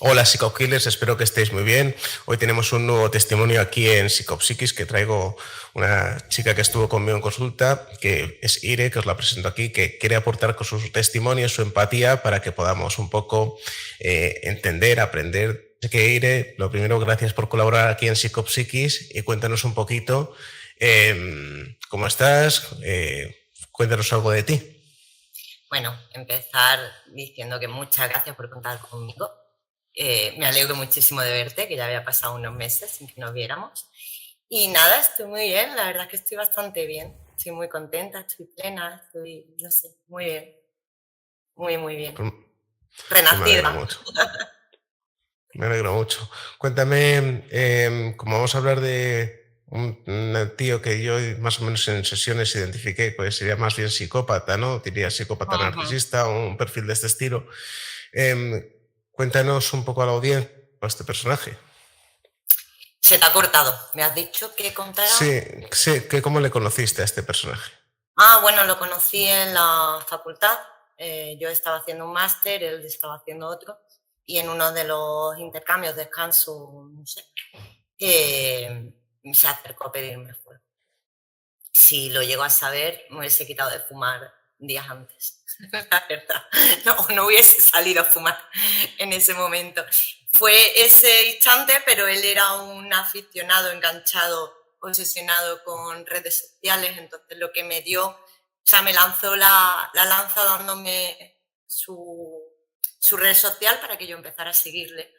Hola Psicokillers, espero que estéis muy bien. Hoy tenemos un nuevo testimonio aquí en Psicopsiquis, que traigo una chica que estuvo conmigo en consulta, que es Ire, que os la presento aquí, que quiere aportar con su testimonio, su empatía, para que podamos un poco entender, aprender. Así que Ire, lo primero, gracias por colaborar aquí en Psicopsiquis y cuéntanos un poquito cómo estás, cuéntanos algo de ti. Bueno, empezar diciendo que muchas gracias por contar conmigo. Me alegro muchísimo de verte, que ya había pasado unos meses sin que nos viéramos. Y nada, estoy muy bien, la verdad es que estoy bastante bien. Estoy muy contenta, estoy plena, estoy, no sé, muy bien. Muy bien. Pues, pues me alegro Renacida. mucho. Me alegro mucho. Cuéntame, como vamos a hablar de un tío que yo más o menos en sesiones identifiqué, pues sería más bien psicópata, ¿no? Diría psicópata Ujú. narcisista o un perfil de este estilo. Em, Cuéntanos un poco a la audiencia a este personaje. Se te ha cortado. Me has dicho que contara. Sí, sí, ¿cómo le conociste a este personaje? Bueno, lo conocí en la facultad. Yo estaba haciendo un máster, él estaba haciendo otro. Y en uno de los intercambios, descanso, no sé, se acercó a pedirme fuego. Si lo llego a saber, me hubiese quitado de fumar días antes. La verdad. No hubiese salido a fumar en ese momento. Fue ese instante, pero él era un aficionado, enganchado, obsesionado con redes sociales. Entonces lo que me dio, o sea, me lanzó la lanza dándome su red social para que yo empezara a seguirle.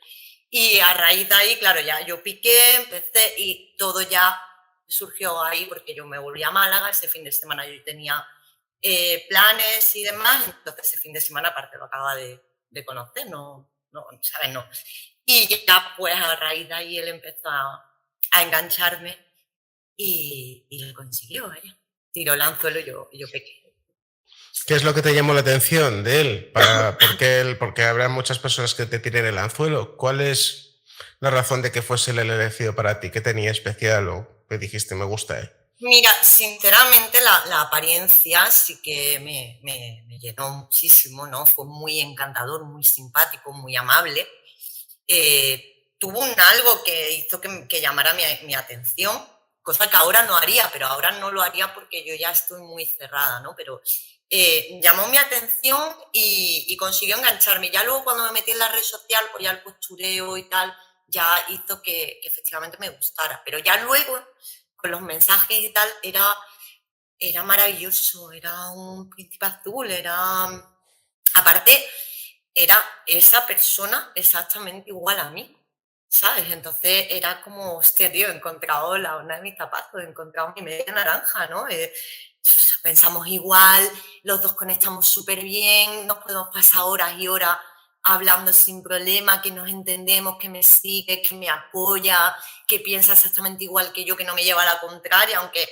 Y a raíz de ahí, claro, ya yo piqué, empecé y todo ya surgió ahí porque yo me volví a Málaga, ese fin de semana yo tenía planes y demás, entonces ese fin de semana aparte lo acaba de conocer, ¿sabes? No. Y ya pues a raíz de ahí él empezó a engancharme y lo consiguió, ¿eh? Tiró el anzuelo y yo pequé. ¿Qué es lo que te llamó la atención de él? Porque habrá muchas personas que te tiren el anzuelo. ¿Cuál es la razón de que fuese él el elegido para ti? ¿Qué tenía especial o que dijiste me gusta él? Mira, sinceramente la apariencia sí que me llenó muchísimo, ¿no? Fue muy encantador, muy simpático, muy amable. Tuvo un algo que hizo que llamara mi atención, cosa que ahora no haría, pero ahora no lo haría porque yo ya estoy muy cerrada, ¿no? Pero llamó mi atención y consiguió engancharme. Ya luego cuando me metí en la red social, pues ya el postureo y tal, ya hizo que efectivamente me gustara. Pero ya luego, con los mensajes y tal, era maravilloso, era un príncipe azul, aparte, era esa persona exactamente igual a mí, ¿sabes? Entonces era como, hostia, tío, he encontrado la onda de mis zapatos, he encontrado mi media naranja, ¿no? Pensamos igual, los dos conectamos súper bien, nos podemos pasar horas y horas hablando sin problema, que nos entendemos, que me sigue, que me apoya, que piensa exactamente igual que yo, que no me lleva a la contraria, aunque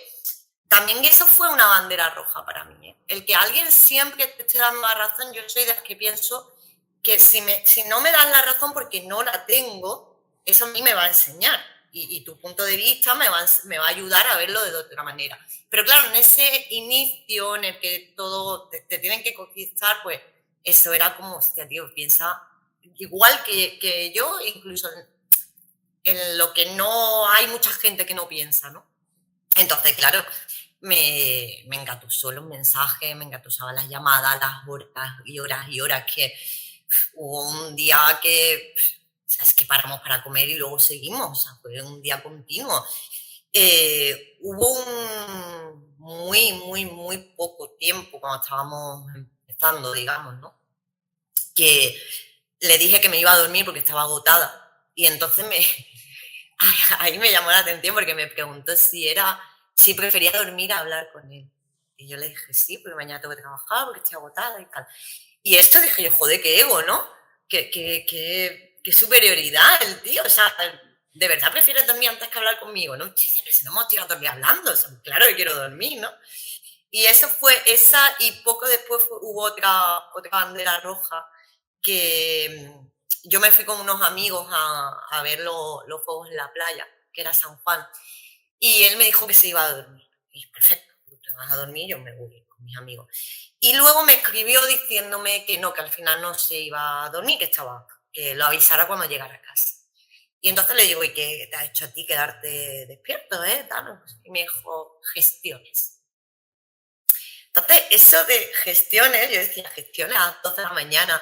también eso fue una bandera roja para mí, ¿eh? El que alguien siempre te esté dando la razón, yo soy de las que pienso que si no me dan la razón porque no la tengo, eso a mí me va a enseñar. Y tu punto de vista me va a ayudar a verlo de otra manera. Pero claro, en ese inicio en el que todo te tienen que conquistar, pues eso era como, hostia, tío, piensa igual que yo, incluso en lo que no hay mucha gente que no piensa, ¿no? Entonces, claro, me engatusó los mensajes, me engatusaban las llamadas, las horas y horas y horas, que hubo un día que, o sea, es que paramos para comer y luego seguimos, o sea, fue un día continuo. Hubo un muy poco tiempo cuando estábamos empezando, digamos, ¿no? Que le dije que me iba a dormir porque estaba agotada y entonces ahí me llamó la atención porque me preguntó si prefería dormir a hablar con él. Y yo le dije, sí, porque mañana tengo que trabajar, porque estoy agotada y tal. Y esto dije yo, joder, qué ego, ¿no? Qué superioridad el tío. O sea, de verdad prefieres dormir antes que hablar conmigo, ¿no? Si no hemos tirado todo el día hablando, o sea, claro que quiero dormir, ¿no? Y eso fue esa, y poco después hubo otra bandera roja que yo me fui con unos amigos a ver los fuegos en la playa, que era San Juan, y él me dijo que se iba a dormir. Y perfecto, te vas a dormir, yo me voy con mis amigos. Y luego me escribió diciéndome que no, que al final no se iba a dormir, que estaba que lo avisara cuando llegara a casa. Y entonces le digo, ¿y qué te ha hecho a ti quedarte despierto, Y me dijo, gestiones. Entonces, eso de gestiones, yo decía, gestiones a las 12 de la mañana,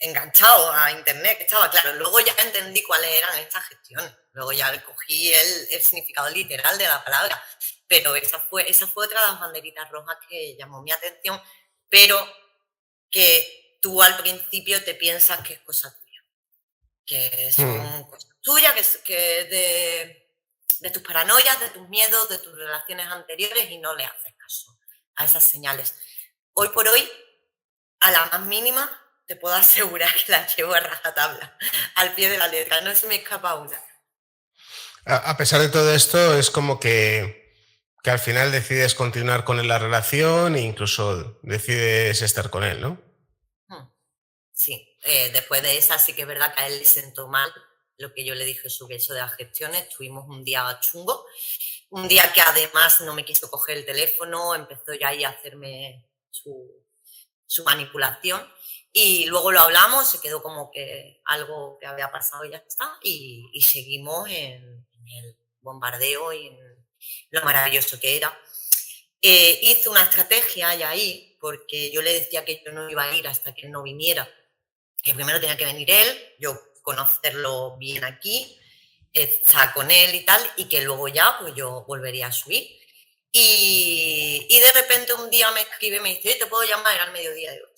enganchado a internet, que estaba claro. Luego ya entendí cuáles eran estas gestiones. Luego ya cogí el significado literal de la palabra. Pero esa fue otra de las banderitas rojas que llamó mi atención, pero que tú al principio te piensas que es cosa tuya, que son cosas tuyas, que de tus paranoias, de tus miedos, de tus relaciones anteriores, y no le haces caso a esas señales. Hoy por hoy, a la más mínima, te puedo asegurar que la llevo a rajatabla, al pie de la letra, no se me escapa una. A pesar de todo esto, es como que al final decides continuar con la relación e incluso decides estar con él, ¿no? Sí, después de esa sí que es verdad que a él le sentó mal lo que yo le dije sobre eso de las gestiones. Tuvimos un día chungo, un día que además no me quiso coger el teléfono, empezó ya ahí a hacerme su manipulación, y luego lo hablamos, se quedó como que algo que había pasado y ya está, y seguimos en el bombardeo y en lo maravilloso que era. Hice una estrategia ya ahí, porque yo le decía que yo no iba a ir hasta que él no viniera, que primero tenía que venir él, yo conocerlo bien aquí, estar con él y tal, y que luego ya pues yo volvería a subir. Y de repente un día me escribe y me dice, ¿te puedo llamar? Era al mediodía de hoy.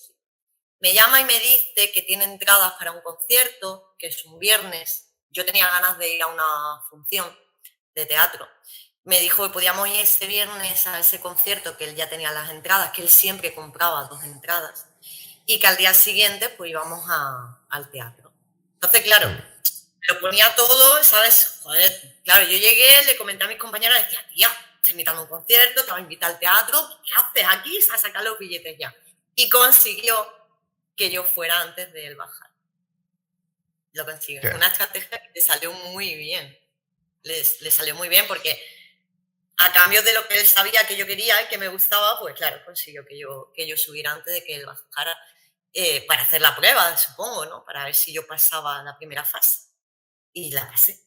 Me llama y me dice que tiene entradas para un concierto, que es un viernes. Yo tenía ganas de ir a una función de teatro. Me dijo que podíamos ir ese viernes a ese concierto, que él ya tenía las entradas, que él siempre compraba 2 entradas, y que al día siguiente pues íbamos al teatro. Entonces, claro, lo ponía todo, ¿sabes? Joder, claro, yo llegué, le comenté a mis compañeras, decía, tía, estoy invitando a un concierto, te voy a invitar al teatro, ¿qué haces aquí? A sacar los billetes ya. Y consiguió que yo fuera antes de él bajar. Lo consiguió. Fue una estrategia que le salió muy bien. Le salió muy bien porque a cambio de lo que él sabía que yo quería y que me gustaba, pues claro, consiguió que yo subiera antes de que él bajara, para hacer la prueba, supongo, ¿no? Para ver si yo pasaba la primera fase. Y la pasé.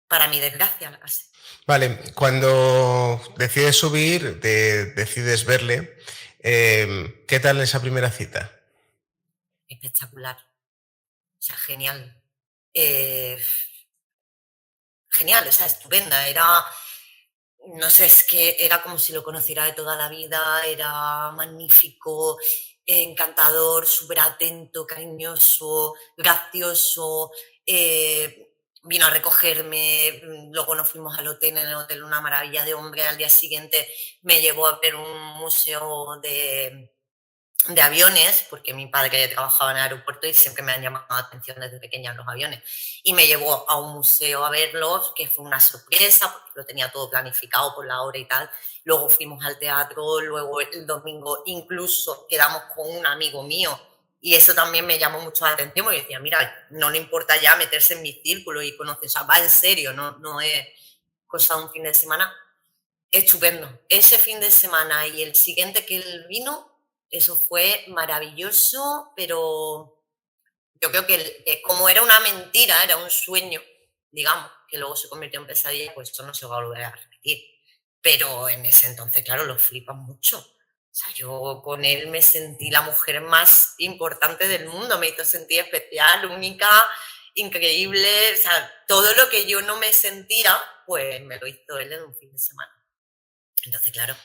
Para mi desgracia, la pasé. Vale, cuando decides subir, decides verle, ¿qué tal esa primera cita? Espectacular. O sea, genial. Genial, o sea, estupenda. Era, no sé, es que era como si lo conociera de toda la vida, era magnífico, encantador, súper atento, cariñoso, gracioso. Vino a recogerme, luego nos fuimos al hotel, en el hotel una maravilla de hombre. Al día siguiente me llevó a ver un museo de aviones, porque mi padre trabajaba en el aeropuerto y siempre me han llamado la atención desde pequeña los aviones. Y me llevó a un museo a verlos, que fue una sorpresa, porque lo tenía todo planificado por la hora y tal. Luego fuimos al teatro, luego el domingo incluso quedamos con un amigo mío, y eso también me llamó mucho la atención, porque decía, mira, no le importa ya meterse en mi círculo y conocer, o sea, va en serio, no es cosa de un fin de semana. Estupendo. Ese fin de semana y el siguiente que él vino, eso fue maravilloso, pero yo creo que como era una mentira, era un sueño, digamos, que luego se convirtió en pesadilla, pues esto no se va a volver a repetir. Pero en ese entonces, claro, lo flipas mucho. O sea, yo con él me sentí la mujer más importante del mundo, me hizo sentir especial, única, increíble. O sea, todo lo que yo no me sentía, pues me lo hizo él en un fin de semana. Entonces, claro,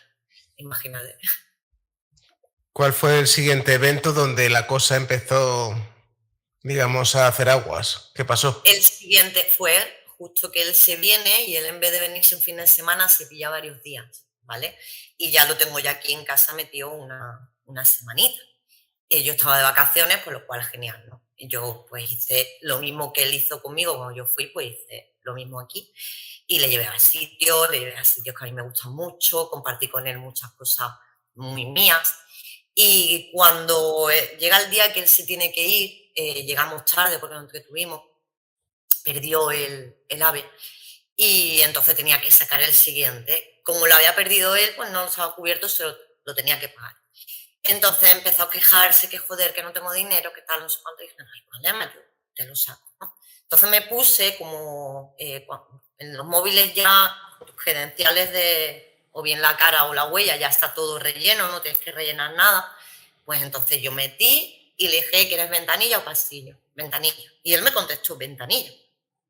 imagínate. ¿Cuál fue el siguiente evento donde la cosa empezó, digamos, a hacer aguas? ¿Qué pasó? El siguiente fue justo que él se viene, y él, en vez de venirse un fin de semana, se pilla varios días, ¿vale? Y ya lo tengo ya aquí en casa metido una semanita. Yo estaba de vacaciones, por lo cual genial, ¿no? Yo pues hice lo mismo que él hizo conmigo cuando yo fui, pues hice lo mismo aquí. Y le llevé a sitios que a mí me gustan mucho, compartí con él muchas cosas muy mías. Y cuando llega el día que él se tiene que ir, llegamos tarde porque nos entretuvimos, perdió el ave, y entonces tenía que sacar el siguiente. Como lo había perdido él, pues no lo estaba cubierto, se lo tenía que pagar. Entonces empezó a quejarse, que joder, que no tengo dinero, que tal, no sé cuánto. Y dije, ay, vale, yo te lo saco, ¿no? Entonces me puse como en los móviles ya, tus credenciales de, o bien la cara o la huella, ya está todo relleno, no tienes que rellenar nada. Pues entonces yo metí y le dije, ¿quieres ventanilla o pasillo? Ventanilla. Y él me contestó, ventanilla.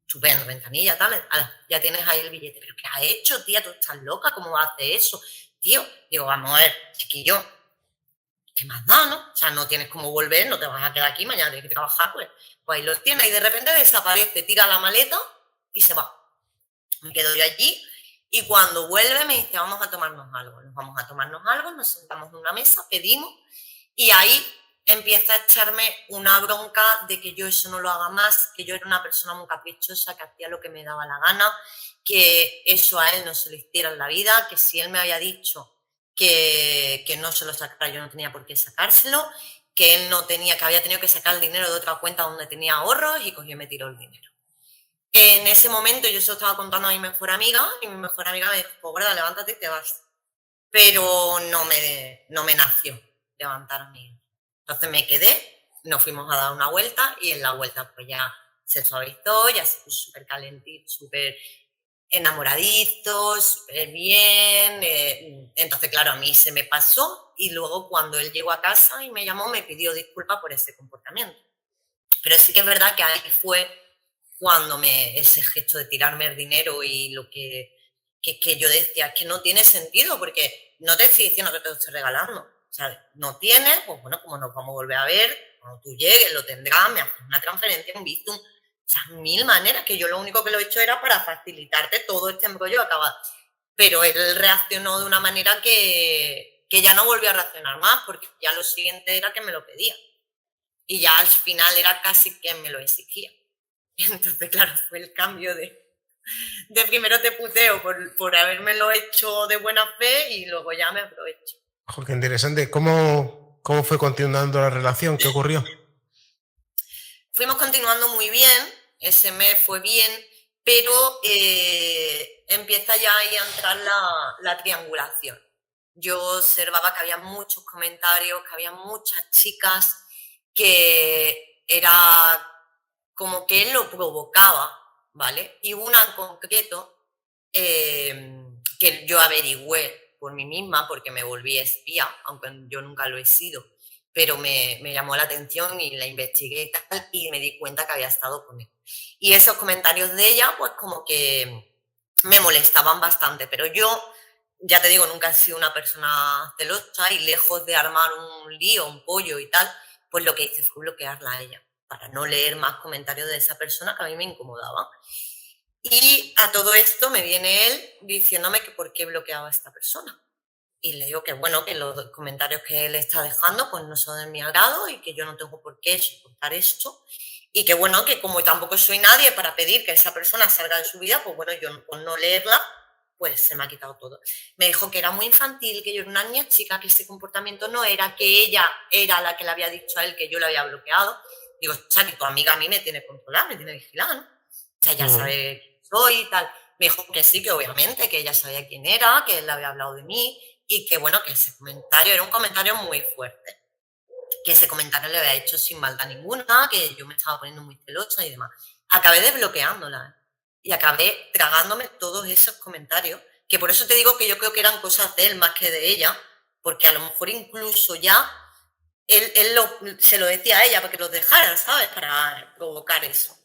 Estupendo, ventanilla, tal. Ya tienes ahí el billete. ¿Pero qué has hecho, tía? ¿Tú estás loca? ¿Cómo vas a hacer eso? Tío, digo, vamos a ver, chiquillo, ¿qué más da, no? O sea, no tienes cómo volver, no te vas a quedar aquí, mañana tienes que trabajar, pues ahí los tienes. Y de repente desaparece, tira la maleta y se va. Me quedo yo allí y cuando vuelve me dice, vamos a tomarnos algo. Nos vamos a tomarnos algo, nos sentamos en una mesa, pedimos y ahí empieza a echarme una bronca de que yo eso no lo haga más, que yo era una persona muy caprichosa, que hacía lo que me daba la gana, que eso a él no se lo hiciera en la vida, que si él me había dicho que no se lo sacara, yo no tenía por qué sacárselo, que él no tenía, que había tenido que sacar el dinero de otra cuenta donde tenía ahorros y cogió y me tiró el dinero. En ese momento yo se lo estaba contando a mi mejor amiga y mi mejor amiga me dijo, pues gorda, levántate y te vas. Pero no me nació levantarme. Entonces me quedé, nos fuimos a dar una vuelta y en la vuelta pues ya se suavizó, ya se puso súper calentito, súper enamoradizo, súper bien. Entonces, claro, a mí se me pasó y luego cuando él llegó a casa y me llamó me pidió disculpas por ese comportamiento. Pero sí que es verdad que ahí fue cuando ese gesto de tirarme el dinero y lo que yo decía, es que no tiene sentido, porque no te estoy diciendo que te lo estoy regalando. O sea, no tienes, pues bueno, como nos vamos a volver a ver, cuando tú llegues lo tendrás, me haces una transferencia, un Bizum, o sea, mil maneras, que yo lo único que lo he hecho era para facilitarte todo este embrollo acabado. Pero él reaccionó de una manera que ya no volvió a reaccionar más, porque ya lo siguiente era que me lo pedía. Y ya al final era casi que me lo exigía. Entonces, claro, fue el cambio de primero te puteo por habérmelo hecho de buena fe y luego ya me aprovecho. Ojo, qué interesante. ¿Cómo fue continuando la relación? ¿Qué ocurrió? Fuimos continuando muy bien, ese mes fue bien, pero empieza ya ahí a entrar la triangulación. Yo observaba que había muchos comentarios, que había muchas chicas que era como que él lo provocaba, ¿vale? Y una en concreto que yo averigüé por mí misma porque me volví espía, aunque yo nunca lo he sido, pero me llamó la atención y la investigué y tal, y me di cuenta que había estado con él. Y esos comentarios de ella, pues como que me molestaban bastante, pero yo, ya te digo, nunca he sido una persona celosa y lejos de armar un lío, un pollo y tal, pues lo que hice fue bloquearla a ella, para no leer más comentarios de esa persona que a mí me incomodaban. Y a todo esto me viene él diciéndome que por qué bloqueaba a esta persona. Y le digo que bueno, que los comentarios que él está dejando pues no son de mi agrado y que yo no tengo por qué soportar esto. Y que bueno, que como tampoco soy nadie para pedir que esa persona salga de su vida, pues bueno, yo por no leerla, pues se me ha quitado todo. Me dijo que era muy infantil, que yo era una niña chica, que ese comportamiento no era, que ella era la que le había dicho a él que yo lo había bloqueado. Digo, o sea, que tu amiga a mí me tiene controlada, me tiene vigilada, ¿no? O sea, ya sabe quién soy y tal. Me dijo que sí, que obviamente, que ella sabía quién era, que él le había hablado de mí y que bueno, que ese comentario era un comentario muy fuerte. Que ese comentario le había hecho sin maldad ninguna, que yo me estaba poniendo muy celosa y demás. Acabé desbloqueándola y acabé tragándome todos esos comentarios, que por eso te digo que yo creo que eran cosas de él más que de ella, porque a lo mejor incluso ya él se lo decía a ella para que los dejara, ¿sabes? Para provocar eso.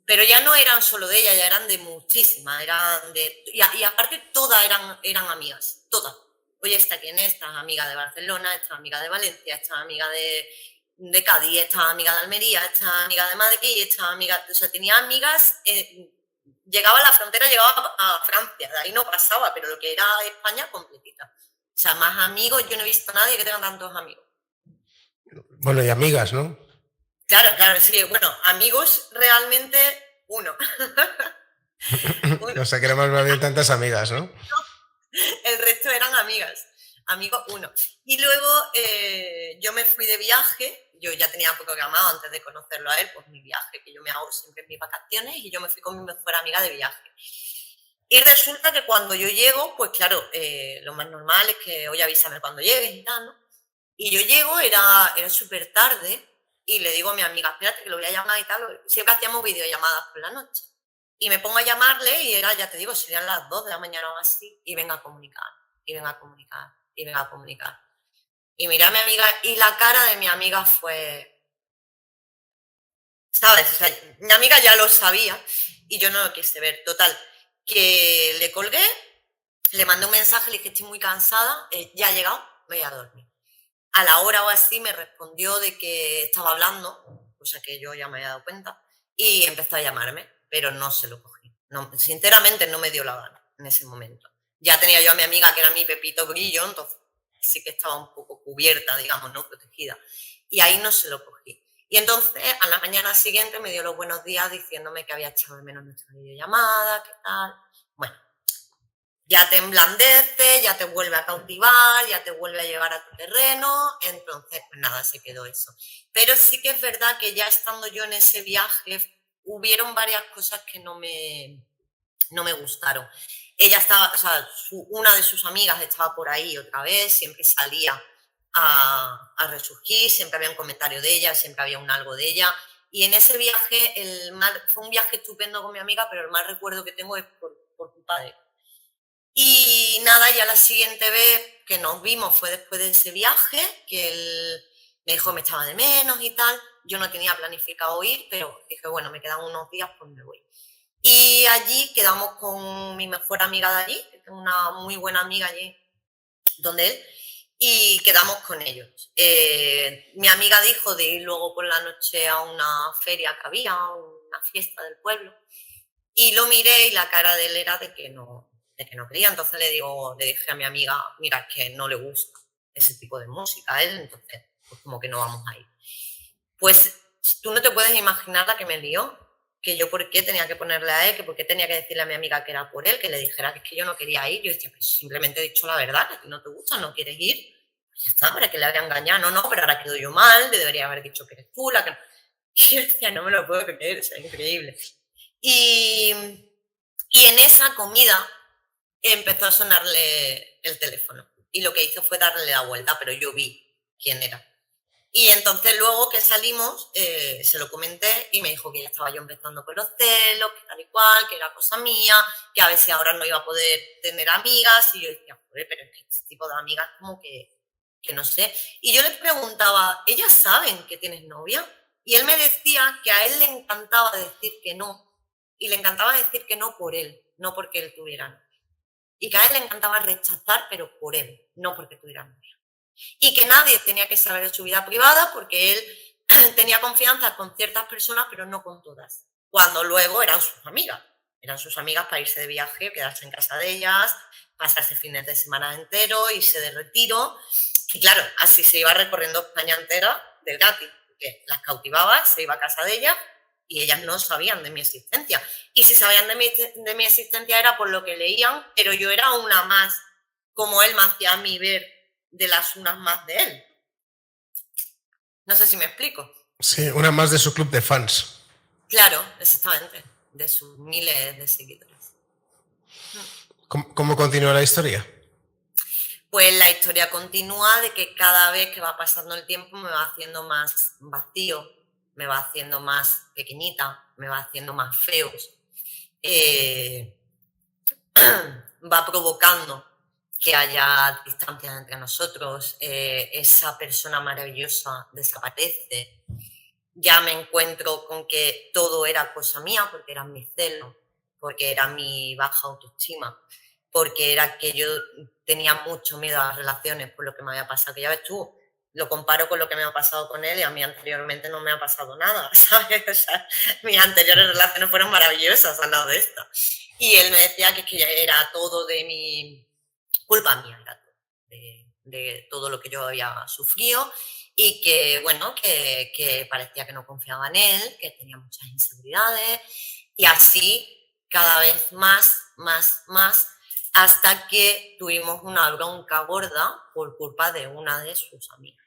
Pero ya no eran solo de ella, ya eran de muchísimas, eran de... Y aparte todas eran amigas, todas. Oye, esta quién es, esta amiga de Barcelona, esta amiga de Valencia, esta amiga de Cádiz, esta amiga de Almería, esta amiga de Madrid, esta amiga... O sea, tenía amigas... llegaba a la frontera, llegaba a Francia, de ahí no pasaba, pero lo que era España completita. O sea, más amigos, yo no he visto a nadie que tenga tantos amigos. Bueno, y amigas, ¿no? Claro, claro, sí. Bueno, amigos realmente uno. O sea, que éramos más bien tantas amigas, ¿no? El resto eran amigas. Amigos uno. Y luego yo me fui de viaje. Yo ya tenía programado antes de conocerlo a él, pues mi viaje, que yo me hago siempre en mis vacaciones, y yo me fui con mi mejor amiga de viaje. Y resulta que cuando yo llego, pues claro, lo más normal es que, oye, avísame cuando llegues y tal, ¿no? Y yo llego, era súper tarde, y le digo a mi amiga, espérate que lo voy a llamar y tal. Siempre hacíamos videollamadas por la noche. Y me pongo a llamarle y era, ya te digo, serían las 2 de la mañana o así, y venga a comunicar, y venga a comunicar, y venga a comunicar. Y miré a mi amiga, y la cara de mi amiga fue, ¿sabes? O sea, mi amiga ya lo sabía, y yo no lo quise ver. Total, que le colgué, le mandé un mensaje, le dije, estoy muy cansada, ya he llegado, voy a dormir. A la hora o así me respondió de que estaba hablando, cosa que yo ya me había dado cuenta, y empezó a llamarme, pero no se lo cogí. No, sinceramente no me dio la gana en ese momento. Ya tenía yo a mi amiga que era mi Pepito Grillo, entonces sí que estaba un poco cubierta, digamos, no protegida. Y ahí no se lo cogí. Y entonces a la mañana siguiente me dio los buenos días diciéndome que había echado de menos nuestra videollamada, qué tal. Bueno, ya te emblandece, ya te vuelve a cautivar, ya te vuelve a llevar a tu terreno, entonces pues nada, se quedó eso. Pero sí que es verdad que ya estando yo en ese viaje, hubieron varias cosas que no me gustaron. Ella estaba, o sea, una de sus amigas estaba por ahí otra vez, siempre salía a resurgir, siempre había un comentario de ella, siempre había un algo de ella. Y en ese viaje, fue un viaje estupendo con mi amiga, pero el mal recuerdo que tengo es por culpa de él. Y nada, ya la siguiente vez que nos vimos fue después de ese viaje, que él me dijo que me echaba de menos y tal. Yo no tenía planificado ir, pero dije, bueno, me quedan unos días, pues me voy. Y allí quedamos con mi mejor amiga de allí, que tengo una muy buena amiga allí, donde él, y quedamos con ellos. Mi amiga dijo de ir luego por la noche a una feria que había, una fiesta del pueblo, y lo miré y la cara de él era de que no quería. Entonces le dije a mi amiga, mira, es que no le gusta ese tipo de música a él, entonces pues como que no vamos a ir. Pues tú no te puedes imaginar la que me lió, que yo por qué tenía que ponerle a él, que por qué tenía que decirle a mi amiga que era por él, que le dijera que es que yo no quería ir. Yo decía, pues simplemente he dicho la verdad, que a ti no te gusta, no quieres ir. Pues ya está, para que le había engañado. No, no, pero ahora quedo yo mal, le debería haber dicho que eres tú la que... Y yo decía, no me lo puedo creer, es increíble. Y, y en esa comida empezó a sonarle el teléfono. Y lo que hizo fue darle la vuelta, pero yo vi quién era. Y entonces luego que salimos, se lo comenté y me dijo que ya estaba yo empezando con los celos, que tal y cual, que era cosa mía, que a ver si ahora no iba a poder tener amigas. Y yo decía, joder, pero es que este tipo de amigas como que no sé. Y yo le preguntaba, ¿ellas saben que tienes novia? Y él me decía que a él le encantaba decir que no. Y le encantaba decir que no por él, no porque él tuviera novia. Y que a él le encantaba rechazar, pero por él, no porque tuviera novia. Y que nadie tenía que saber de su vida privada porque él tenía confianza con ciertas personas, pero no con todas. Cuando luego eran sus amigas para irse de viaje, quedarse en casa de ellas, pasarse fines de semana entero, irse de retiro. Y claro, así se iba recorriendo España entera del gratis, porque las cautivaba, se iba a casa de ellas y ellas no sabían de mi existencia. Y si sabían de mi existencia era por lo que leían, pero yo era una más, como él me hacía a mí ver de las unas más de él. No sé si me explico. Sí, una más de su club de fans. Claro, exactamente, de sus miles de seguidores. ¿Cómo continúa la historia? Pues la historia continúa de que cada vez que va pasando el tiempo me va haciendo más vacío, me va haciendo más pequeñita, me va haciendo más feos. Va provocando que haya distancia entre nosotros, esa persona maravillosa desaparece. Ya me encuentro con que todo era cosa mía, porque eran mis celos, porque era mi baja autoestima, porque era que yo tenía mucho miedo a las relaciones por lo que me había pasado. Que ya ves tú, lo comparo con lo que me ha pasado con él y a mí anteriormente no me ha pasado nada, ¿sabes? O sea, mis anteriores relaciones fueron maravillosas al lado de esta. Y él me decía que es que ya era todo de mi culpa mía, era todo, de todo lo que yo había sufrido y que, bueno, que parecía que no confiaba en él, que tenía muchas inseguridades y así cada vez más, hasta que tuvimos una bronca gorda por culpa de una de sus amigas.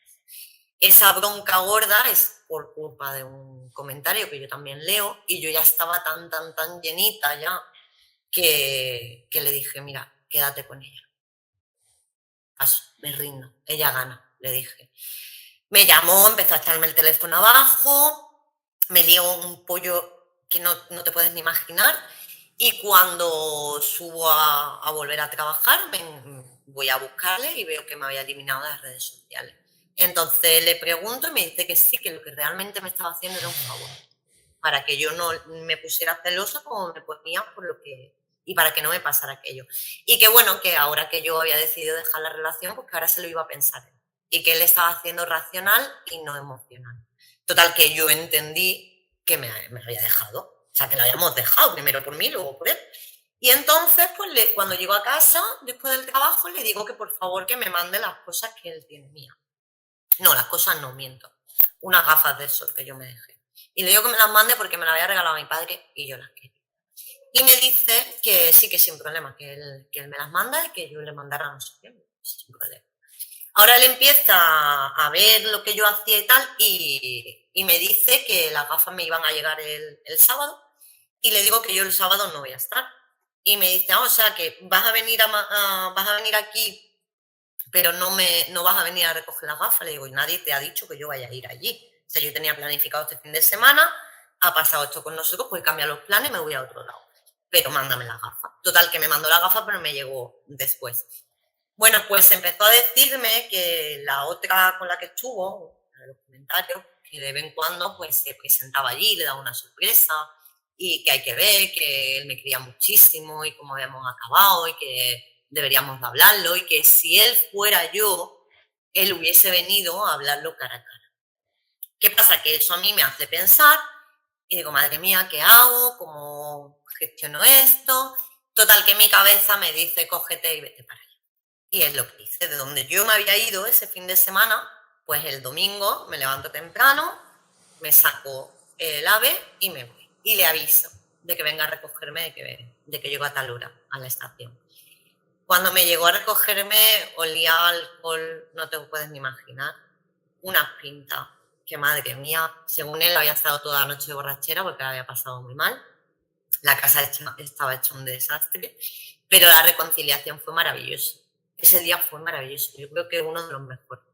Esa bronca gorda es por culpa de un comentario que yo también leo y yo ya estaba tan llenita ya que le dije, mira, quédate con ella. Paso, me rindo, ella gana. le dije. Me llamó, empezó a echarme el teléfono abajo, me lió un pollo que no te puedes ni imaginar, y cuando subo a volver a trabajar, voy a buscarle y veo que me había eliminado de las redes sociales. Entonces le pregunto y me dice que sí, que lo que realmente me estaba haciendo era un favor, para que yo no me pusiera celosa como me ponía y para que no me pasara aquello. Y que bueno, que ahora que yo había decidido dejar la relación, pues que ahora se lo iba a pensar él, y que él estaba haciendo racional y no emocional. Total, que yo entendí que me había dejado, o sea, que lo habíamos dejado, primero por mí, luego por él. Y entonces, pues cuando llego a casa, después del trabajo, le digo que por favor que me mande las cosas que él tiene mías. No, las cosas no, miento. Unas gafas de sol que yo me dejé. Y le digo que me las mande porque me las había regalado a mi padre y yo las quería. Y me dice que sí, que sin problema, que él me las manda y que yo le mandara no sé qué, sin problema. Ahora él empieza a ver lo que yo hacía y tal, y me dice que las gafas me iban a llegar el sábado, y le digo que yo el sábado no voy a estar. Y me dice, o sea, que vas a venir aquí, pero no vas a venir a recoger las gafas. Le digo, y nadie te ha dicho que yo vaya a ir allí. O sea, yo tenía planificado este fin de semana, ha pasado esto con nosotros, pues cambia los planes y me voy a otro lado. Pero mándame las gafas. Total, que me mandó las gafas, pero me llegó después. Bueno, pues empezó a decirme que la otra con la que estuvo, en los comentarios, que de vez en cuando pues se presentaba allí, le daba una sorpresa, y que hay que ver, que él me quería muchísimo y cómo habíamos acabado y que deberíamos de hablarlo, y que si él fuera yo, él hubiese venido a hablarlo cara a cara. ¿Qué pasa? Que eso a mí me hace pensar y digo, madre mía, ¿qué hago? ¿Cómo gestiono esto? Total, que mi cabeza me dice, cógete y vete para allá. Y es lo que hice. De donde yo me había ido ese fin de semana, pues el domingo me levanto temprano, me saco el AVE y me voy. Y le aviso de que venga a recogerme, de que llego a tal hora a la estación. Cuando me llegó a recogerme, olía alcohol, no te puedes ni imaginar. Unas pintas, que madre mía, según él había estado toda la noche de borrachera porque la había pasado muy mal. La casa estaba hecha un desastre, pero la reconciliación fue maravillosa. Ese día fue maravilloso. Yo creo que uno de los mejores,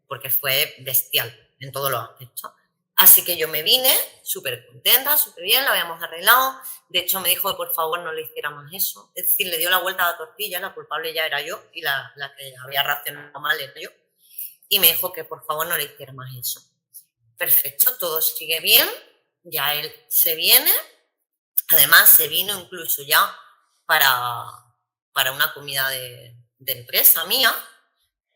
porque fue bestial en todos los aspectos. Así que yo me vine súper contenta, súper bien, lo habíamos arreglado. De hecho, me dijo que por favor no le hiciera más eso. Es decir, le dio la vuelta a la tortilla, la culpable ya era yo y la que había reaccionado mal era yo. Y me dijo que por favor no le hiciera más eso. Perfecto, todo sigue bien, ya él se viene. Además, se vino incluso ya para una comida de empresa mía,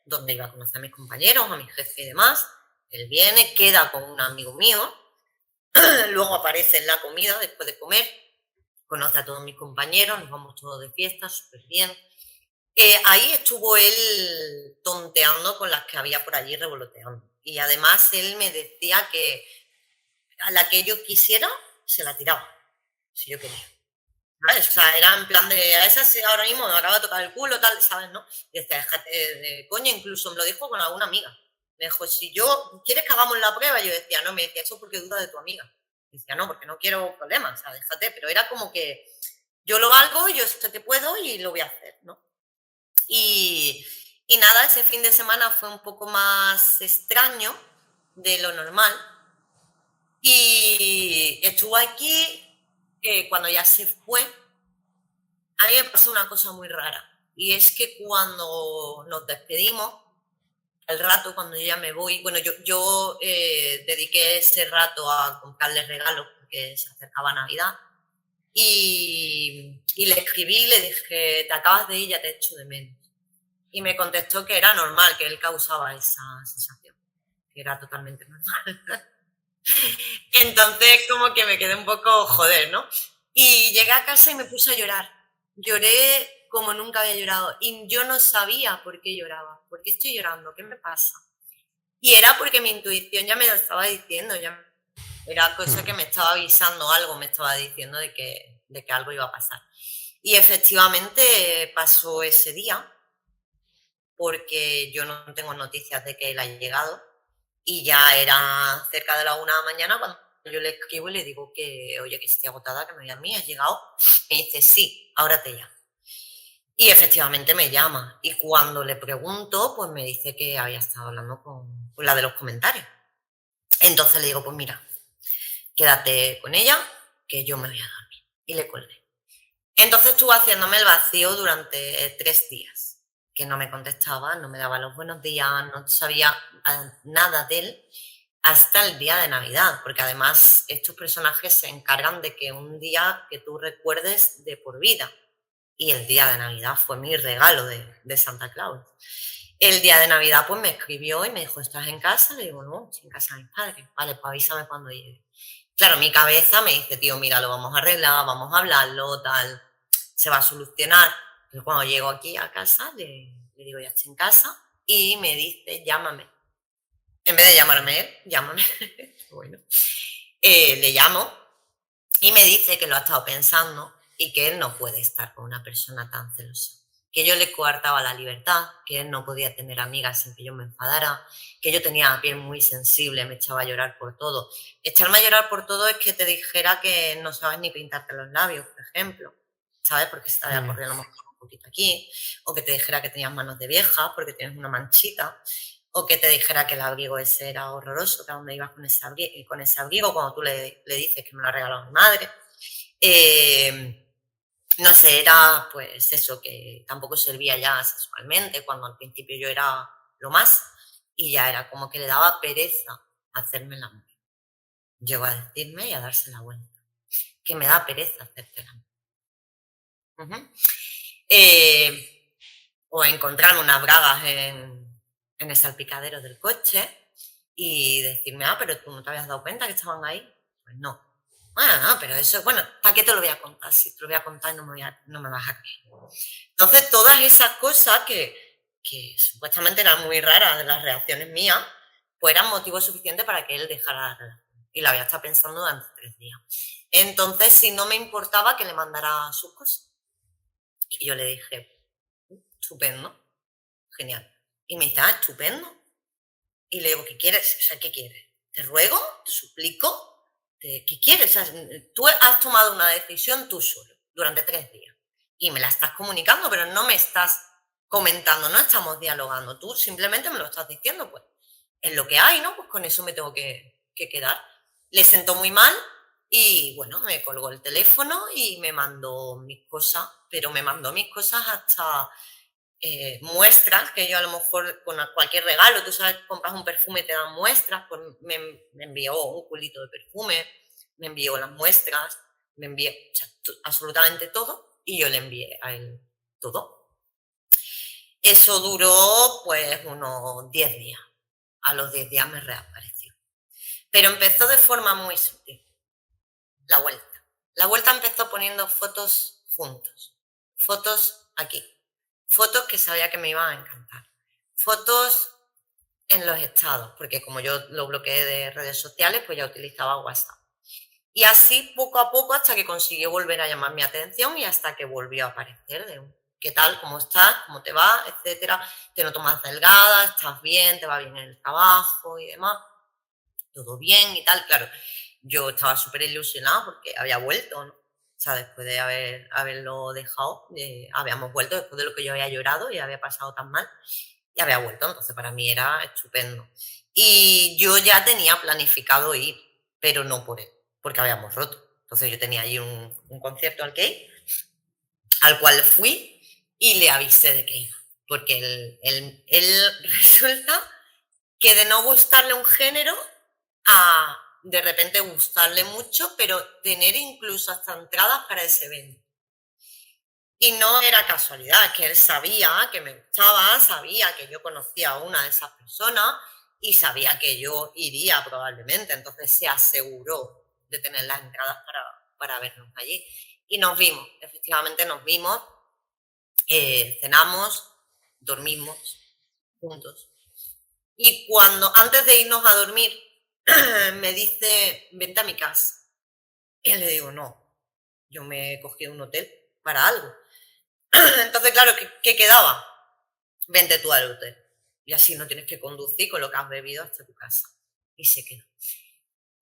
donde iba a conocer a mis compañeros, a mi jefe y demás. Él viene, queda con un amigo mío, luego aparece en la comida después de comer, conoce a todos mis compañeros, nos vamos todos de fiesta, súper bien. Ahí estuvo él tonteando con las que había por allí revoloteando. Y además él me decía que a la que yo quisiera, se la tiraba, si yo quería. ¿Sabes? O sea, era en plan de, a esa ahora mismo me acaba de tocar el culo, tal, ¿sabes? ¿No? Y decía, déjate de coña, incluso me lo dijo con alguna amiga. Me dijo, si yo, ¿quieres que hagamos la prueba? Y yo decía, no, me decía, eso porque duda de tu amiga. Y decía, no, porque no quiero problemas, o sea, déjate. Pero era como que yo lo valgo, yo sé que puedo y lo voy a hacer, ¿no? Y nada, ese fin de semana fue un poco más extraño de lo normal. Y estuvo aquí, cuando ya se fue, a mí me pasó una cosa muy rara. Y es que cuando nos despedimos, al rato, cuando yo ya me voy, bueno, yo dediqué ese rato a comprarle regalos porque se acercaba Navidad. Y le escribí y le dije, te acabas de ir, ya te echo de menos. Y me contestó que era normal, que él causaba esa sensación, que era totalmente normal. Entonces como que me quedé un poco joder, ¿no? Y llegué a casa y me puse a llorar. Lloré como nunca había llorado y yo no sabía por qué lloraba. ¿Por qué estoy llorando? ¿Qué me pasa? Y era porque mi intuición ya me lo estaba diciendo, ya era cosa que me estaba avisando algo, me estaba diciendo de que algo iba a pasar. Y efectivamente pasó ese día, porque yo no tengo noticias de que él haya llegado, y ya era cerca de la 1 de la mañana cuando yo le escribo y le digo que, oye, que estoy agotada, que me voy a mí, ¿has llegado? Me dice, sí, ahora te llamo. Y efectivamente me llama. Y cuando le pregunto, pues me dice que había estado hablando con la de los comentarios. Entonces le digo, pues mira, quédate con ella, que yo me voy a dormir. Y le colgué. Entonces estuvo haciéndome el vacío durante 3 días, que no me contestaba, no me daba los buenos días, no sabía nada de él hasta el día de Navidad, porque además estos personajes se encargan de que un día que tú recuerdes de por vida. Y el día de Navidad fue mi regalo de Santa Claus. El día de Navidad pues me escribió y me dijo, ¿estás en casa? Le digo, no, estoy en casa de mis padres. Vale, pues avísame cuando llegue. Claro, mi cabeza me dice, tío, mira, lo vamos a arreglar, vamos a hablarlo, tal, se va a solucionar. Pero cuando llego aquí a casa, le digo, ya estoy en casa, y me dice, llámame. En vez de llamarme él, llámame. Bueno, le llamo y me dice que lo ha estado pensando y que él no puede estar con una persona tan celosa. Que yo le coartaba la libertad, que él no podía tener amigas sin que yo me enfadara, que yo tenía la piel muy sensible, me echaba a llorar por todo. Echarme a llorar por todo es que te dijera que no sabes ni pintarte los labios, por ejemplo, ¿sabes? Porque se te había Mm. corrido un poquito aquí, o que te dijera que tenías manos de vieja porque tienes una manchita, o que te dijera que el abrigo ese era horroroso, que a dónde ibas con ese abrigo cuando tú le dices que me lo ha regalado mi madre. No sé, era pues eso, que tampoco servía ya sexualmente, cuando al principio yo era lo más, y ya era como que le daba pereza hacerme el amor. Llegó a decirme y a darse la vuelta, que me da pereza hacerte el amor. Ujú. Eh, o encontrarme unas bragas en el salpicadero del coche y decirme, pero tú no te habías dado cuenta que estaban ahí. Pues no. Bueno, no, pero eso, bueno, ¿para qué te lo voy a contar? Si te lo voy a contar no me vas a creer. Entonces, todas esas cosas que supuestamente eran muy raras de las reacciones mías, pues eran motivo suficiente para que él dejara la relación. Y la había estado pensando durante 3 días. Entonces, si no me importaba que le mandara sus cosas. Y yo le dije, estupendo, genial. Y me dice, estupendo. Y le digo, ¿qué quieres? O sea, ¿qué quieres? ¿Te ruego? ¿Te suplico? ¿Qué quieres? O sea, tú has tomado una decisión tú solo durante 3 días y me la estás comunicando, pero no me estás comentando, no estamos dialogando. Tú simplemente me lo estás diciendo, pues es lo que hay, ¿no? Pues con eso me tengo que quedar. Le sentó muy mal y bueno, me colgó el teléfono y me mandó mis cosas, pero me mandó mis cosas hasta muestras, que yo a lo mejor con cualquier regalo, tú sabes, compras un perfume y te dan muestras, pues me envió un culito de perfume, me envió las muestras, me envió, o sea, absolutamente todo, y yo le envié a él todo. Eso duró pues unos 10 días. A los 10 días me reapareció. Pero empezó de forma muy sutil. La vuelta. La vuelta empezó poniendo fotos juntos. Fotos aquí. Fotos que sabía que me iban a encantar. Fotos en los estados, porque como yo lo bloqueé de redes sociales, pues ya utilizaba WhatsApp. Y así poco a poco hasta que consiguió volver a llamar mi atención y hasta que volvió a aparecer de ¿qué tal? ¿Cómo estás? ¿Cómo te va? Etcétera. Te noto más delgada, estás bien, te va bien en el trabajo y demás. Todo bien y tal. Claro, yo estaba súper ilusionada porque había vuelto, ¿no? O sea, después de haberlo dejado, habíamos vuelto después de lo que yo había llorado y había pasado tan mal, y había vuelto, entonces para mí era estupendo. Y yo ya tenía planificado ir, pero no por él, porque habíamos roto. Entonces yo tenía allí un concierto al cual fui y le avisé de que iba, porque él resulta que de no gustarle un género a de repente gustarle mucho, pero tener incluso hasta entradas para ese evento. Y no era casualidad, que él sabía que me gustaba, sabía que yo conocía a una de esas personas y sabía que yo iría probablemente. Entonces se aseguró de tener las entradas para vernos allí. Y nos vimos, efectivamente nos vimos, cenamos, dormimos juntos. Y antes de irnos a dormir, me dice, vente a mi casa. Y le digo, no, yo me he cogido un hotel para algo. Entonces, claro, ¿qué quedaba? Vente tú al hotel. Y así no tienes que conducir con lo que has bebido hasta tu casa. Y se quedó.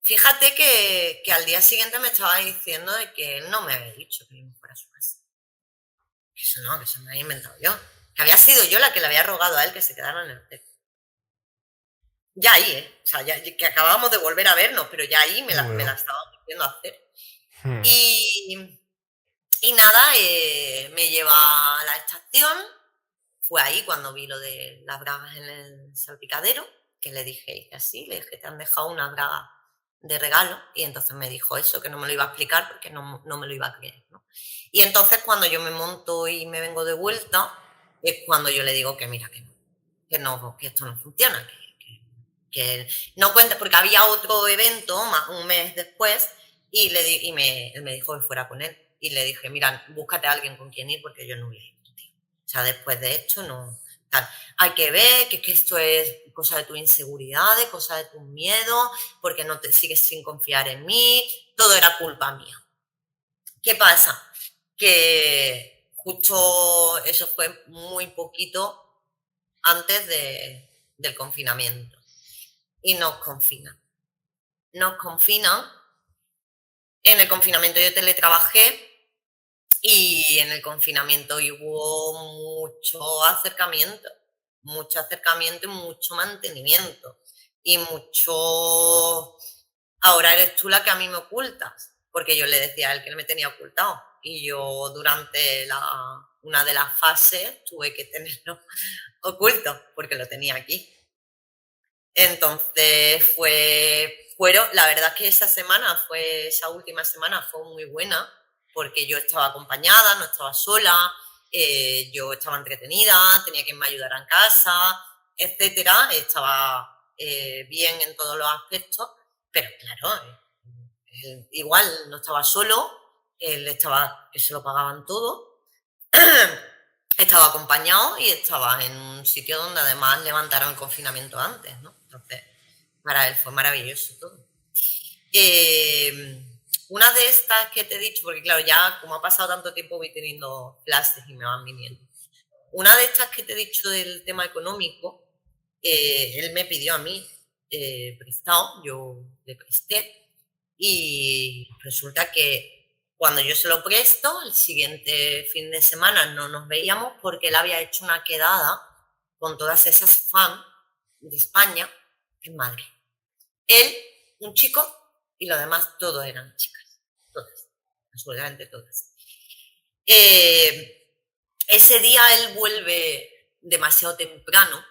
Fíjate que al día siguiente me estaba diciendo de que él no me había dicho que yo me fuera a su casa. Eso no, que eso me lo había inventado yo. Que había sido yo la que le había rogado a él que se quedara en el hotel. Ya ahí, ¿eh? O sea, ya, que acabábamos de volver a vernos, pero ya ahí me la estaba volviendo a hacer. Y nada, me lleva a la estación. Fue ahí cuando vi lo de las bragas en el salpicadero, que le dije así, le dije, te han dejado una braga de regalo, y entonces me dijo eso, que no me lo iba a explicar porque no me lo iba a creer, ¿no? Y entonces cuando yo me monto y me vengo de vuelta, es cuando yo le digo que mira, que esto no funciona, que no cuenta, porque había otro evento un mes después, y él me dijo que fuera con él, y le dije, mira, búscate a alguien con quien ir porque yo no voy a ir. O sea, después de esto no. Tal. Hay que ver que esto es cosa de tus inseguridades, cosa de tus miedos, porque no te sigues sin confiar en mí, todo era culpa mía. ¿Qué pasa? Que justo eso fue muy poquito antes del confinamiento. Y nos confinan. Nos confinan. En el confinamiento yo teletrabajé. Y en el confinamiento hubo mucho acercamiento y mucho mantenimiento. Y mucho, ahora eres tú la que a mí me ocultas, porque yo le decía a él que él me tenía ocultado. Y yo durante una de las fases tuve que tenerlo oculto, porque lo tenía aquí. Entonces la verdad es que esa última semana fue muy buena, porque yo estaba acompañada, no estaba sola, yo estaba entretenida, tenía quien me ayudara en casa, etcétera, estaba bien en todos los aspectos, pero claro, él igual no estaba solo, que se lo pagaban todo, estaba acompañado y estaba en un sitio donde además levantaron el confinamiento antes, ¿no? Entonces, para él fue maravilloso todo. Una de estas que te he dicho, porque claro, ya como ha pasado tanto tiempo voy teniendo flashes y me van viniendo. Una de estas que te he dicho del tema económico, él me pidió a mí prestado, yo le presté, y resulta que cuando yo se lo presto, el siguiente fin de semana no nos veíamos porque él había hecho una quedada con todas esas fans de España en Madrid. Él, un chico, y los demás todos eran chicas, todas, absolutamente todas. Ese día él vuelve demasiado temprano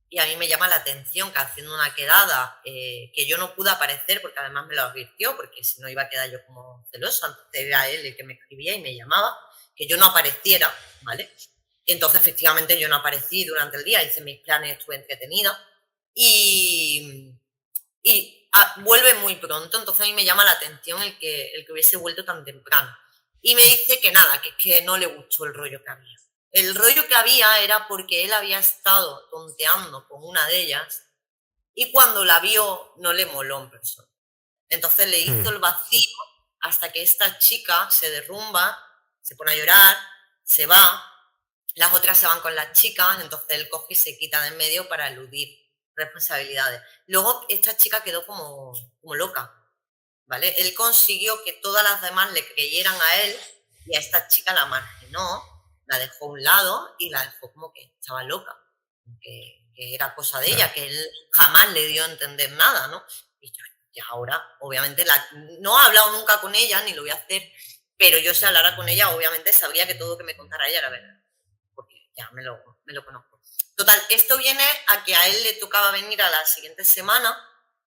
y a mí me llama la atención que haciendo una quedada, que yo no pude aparecer porque además me lo advirtió, porque si no iba a quedar yo como celosa, entonces era él el que me escribía y me llamaba, que yo no apareciera, ¿vale? Entonces efectivamente yo no aparecí durante el día, hice mis planes, estuve entretenida y vuelve muy pronto, entonces a mí me llama la atención el que hubiese vuelto tan temprano. Y me dice que nada, que es que no le gustó el rollo que había. El rollo que había era porque él había estado tonteando con una de ellas y cuando la vio no le moló en persona. Entonces le hizo el vacío hasta que esta chica se derrumba, se pone a llorar, se va, las otras se van con las chicas, entonces él coge y se quita de en medio para eludir responsabilidades. Luego esta chica quedó como loca, ¿vale? Él consiguió que todas las demás le creyeran a él y a esta chica la marginó, la dejó a un lado y la dejó como que estaba loca, que era cosa de ella, que él jamás le dio a entender nada, ¿no? Y ahora, obviamente, no he hablado nunca con ella, ni lo voy a hacer, pero yo si hablara con ella, obviamente sabría que todo lo que me contara ella era verdad, porque ya me lo conozco. Total, esto viene a que a él le tocaba venir a la siguiente semana